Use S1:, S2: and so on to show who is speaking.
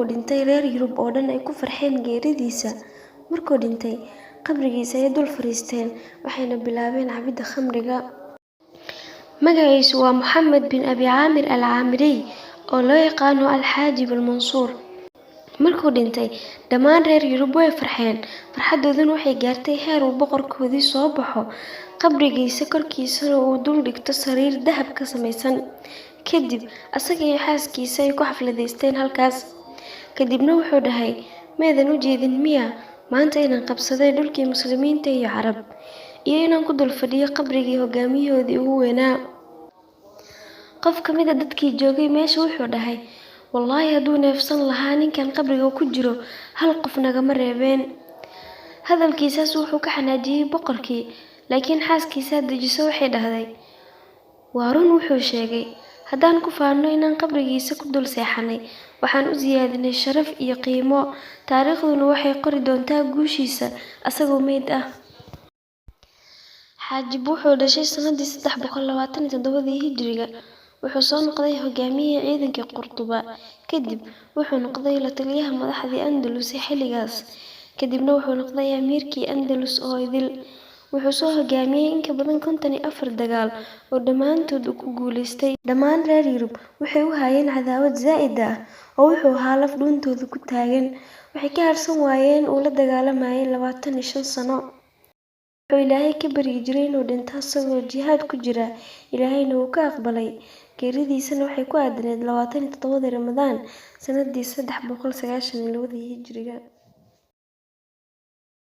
S1: markuu dhintay reer Yurub oo dhan ay ku farxeen geeridiisa. Markuu dhintay, qabrigiisa ay dul fariisteen waxayna bilaabeen cabidda khamriga. Magaciisu waa Moxamed bin Abi Caamir al-Caamiri oo loo yaqaano Al-Xaajib al-Mansuur. Markuu dhintay, dhammaan reer Yurub way farxeen. Farxadooduna waxay gaartay heer uu boqorkoodii soo baxo, qabrigiisa korkiisana uu dul dhigto sariir dahab ka samaysan. Kadib, asaga iyo xaaskiisa ay ku xafladaysteen halkaas. Kadibna wuxuu dhahay, "Meedan u jeedin miya maanta inaan qabsaday dhulkii muslimiinta iyo Carab, iyo inaan ku dul fadhiyo qabrigii hogaamiyahoodii ugu weynaa." Qof ka mid ah dadkii joogay meesha wuxuu dhahay, "Wallaahi hadduu neefsan lahaa ninkan qabriga ku jiro, hal qof nagama reebeen." Hadalkiisaas wuxuu ka xanaajiyey boqorkii, laakiin xaaskiisa dejiso waxay dhahday, "Waa run wuxuu sheegay. Haddaan ku faanno inaan qabrigiisa ku dul seexanay, waxaan u siyaadinay sharaf iyo qiimo. Taariikhduna waxay qori doontaa guushiisa asagoo meyd ah." Xaajib wuxuu dhashay sanadii 327 Hijriga. Wuxuu soo noqday hogaamiyihii ciidankii Qurtuba. Kadib wuxuu noqday la taliyaha madaxdii Andalus ee xilligaas. Kadibna wuxuu noqday amiirkii Andalus oo idil. Wuxuu soo hogaamiyey in ka badan 54 dagaal oo dhammaantood uu ku guuleystay. Dhammaan reer Yurub waxay u hayeen cadaawad zaa'id ah oo wuxuu ahaa laf dhuuntooda ku taagan. Waxay ka harsan waayeen uu la dagaalamayay 25 sano. Wuxuu Ilaahay ka baryi jiray inuu dhinto asagoo jihaad ku jira. Ilaahayna wuu ka aqbalay. Geeridiisana waxay ku aadanayd 27 Ramadaan sanadii 392 Hijriga.